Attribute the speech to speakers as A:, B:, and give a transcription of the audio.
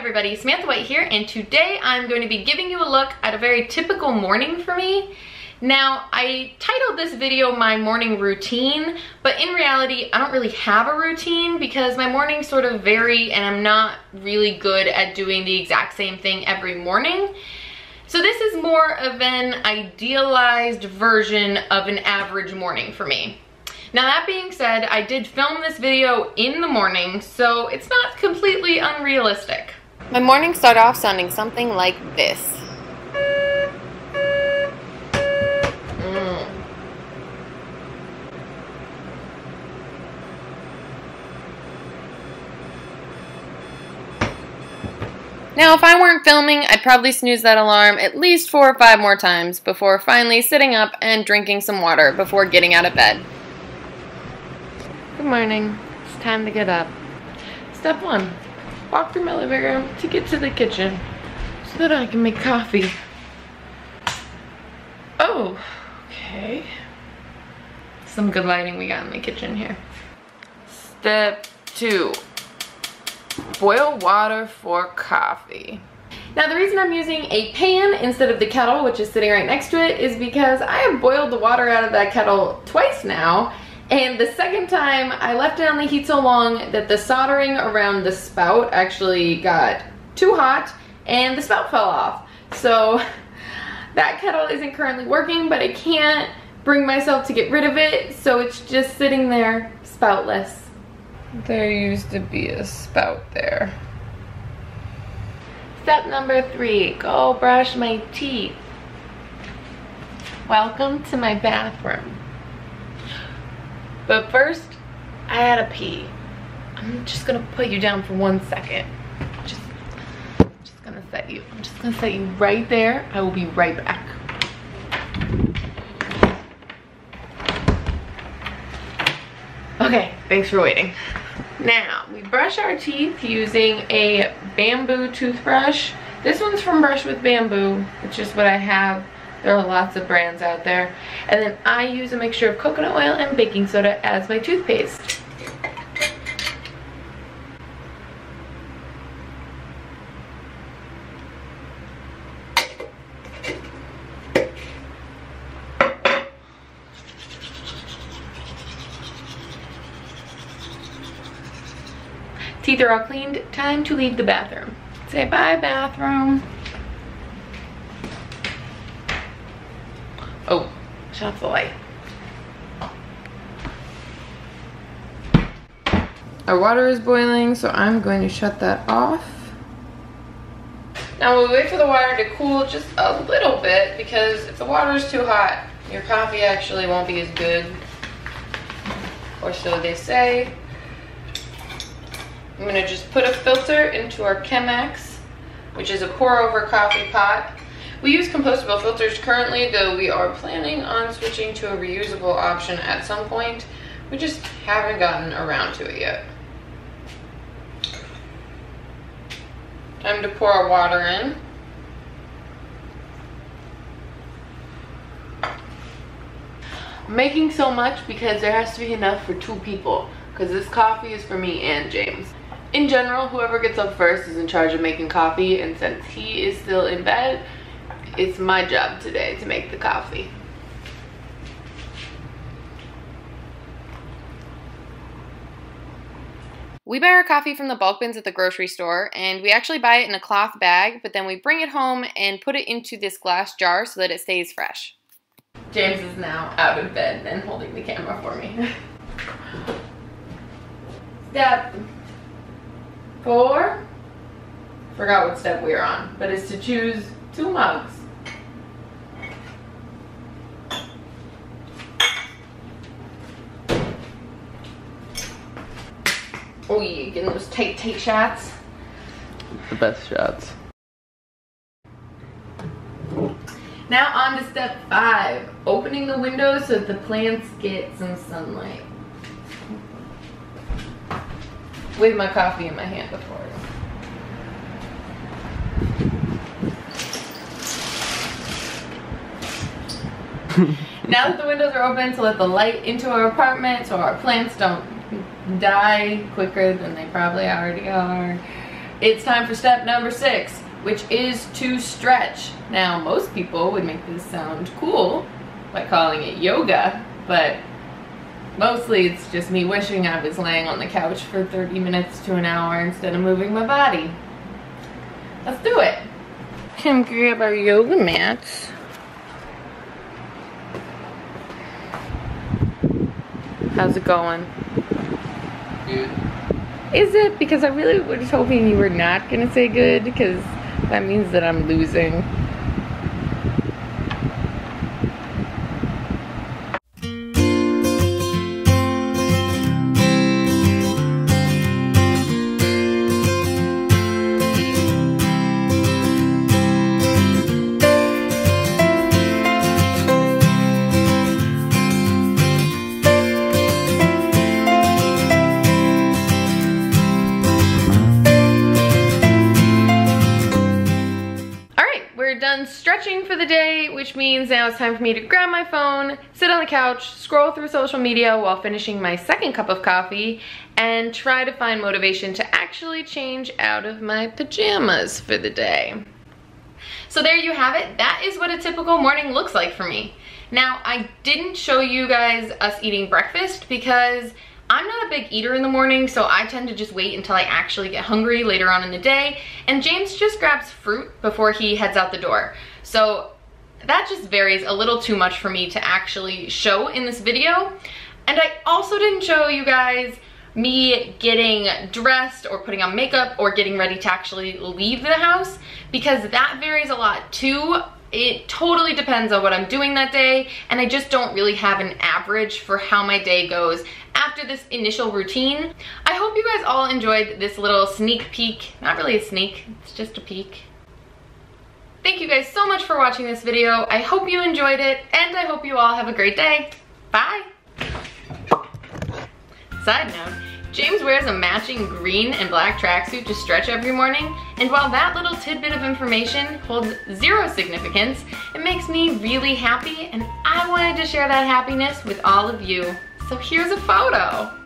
A: everybody, Samantha White here, and today I'm going to be giving you a look at a very typical morning for me. Now, I titled this video my morning routine, but in reality, I don't really have a routine because my mornings sort of vary and I'm not really good at doing the exact same thing every morning. So this is more of an idealized version of an average morning for me. Now that being said, I did film this video in the morning, so it's not completely unrealistic. My mornings start off sounding something like this. Now, if I weren't filming, I'd probably snooze that alarm at least 4 or 5 more times before finally sitting up and drinking some water before getting out of bed. Good morning. It's time to get up. Step 1. Walk through my living room to get to the kitchen so that I can make coffee. Oh, okay. Some good lighting we got in the kitchen here. Step 2. Boil water for coffee. Now the reason I'm using a pan instead of the kettle, which is sitting right next to it, is because I have boiled the water out of that kettle twice now. And the second time, I left it on the heat so long that the soldering around the spout actually got too hot and the spout fell off. So that kettle isn't currently working, but I can't bring myself to get rid of it, so it's just sitting there spoutless. There used to be a spout there. Step number 3, go brush my teeth. Welcome to my bathroom. But first, I had a pee. I'm just gonna put you down for 1 second. I'm just gonna set you right there. I will be right back. Okay, thanks for waiting. Now, we brush our teeth using a bamboo toothbrush. This one's from Brush with Bamboo, which is what I have. There are lots of brands out there. And then I use a mixture of coconut oil and baking soda as my toothpaste. Teeth are all cleaned, time to leave the bathroom. Say bye, bathroom. Oh, shut off the light. Our water is boiling, so I'm going to shut that off. Now we'll wait for the water to cool just a little bit, because if the water is too hot, your coffee actually won't be as good, or so they say. I'm gonna just put a filter into our Chemex, which is a pour over coffee pot. We use compostable filters currently, though we are planning on switching to a reusable option at some point. We just haven't gotten around to it yet. Time to pour our water in. I'm making so much because there has to be enough for 2 people, because this coffee is for me and James. In general, whoever gets up first is in charge of making coffee, and since he is still in bed, it's my job today to make the coffee. We buy our coffee from the bulk bins at the grocery store, and we actually buy it in a cloth bag, but then we bring it home and put it into this glass jar so that it stays fresh. James is now out of bed and holding the camera for me. Step 4. Forgot what step we are on, but it's to choose 2 mugs. Oh yeah, getting those tight shots.
B: The best shots.
A: Now on to step 5, opening the windows so that the plants get some sunlight. With my coffee in my hand, of course. Now that the windows are open, to let the light into our apartment so our plants don't die quicker than they probably already are. it's time for step number 6, which is to stretch. Now, most people would make this sound cool by calling it yoga, but mostly it's just me wishing I was laying on the couch for 30 minutes to an hour instead of moving my body. Let's do it. Come grab our yoga mats. How's it going?
B: Good.
A: Is it? Because I really was hoping you were not gonna say good, because that means that I'm losing. Done stretching for the day, which means now it's time for me to grab my phone, sit on the couch, scroll through social media while finishing my second cup of coffee, and try to find motivation to actually change out of my pajamas for the day. So there you have it. That is what a typical morning looks like for me. Now, I didn't show you guys us eating breakfast because I'm not a big eater in the morning, so I tend to just wait until I actually get hungry later on in the day, and James just grabs fruit before he heads out the door. So that just varies a little too much for me to actually show in this video. And I also didn't show you guys me getting dressed or putting on makeup or getting ready to actually leave the house, because that varies a lot too. It totally depends on what I'm doing that day, and I just don't really have an average for how my day goes after this initial routine. I hope you guys all enjoyed this little sneak peek. Not really a sneak, it's just a peek. Thank you guys so much for watching this video. I hope you enjoyed it, and I hope you all have a great day. Bye! Side note, James wears a matching green and black tracksuit to stretch every morning, and while that little tidbit of information holds zero significance, it makes me really happy, and I wanted to share that happiness with all of you. So here's a photo.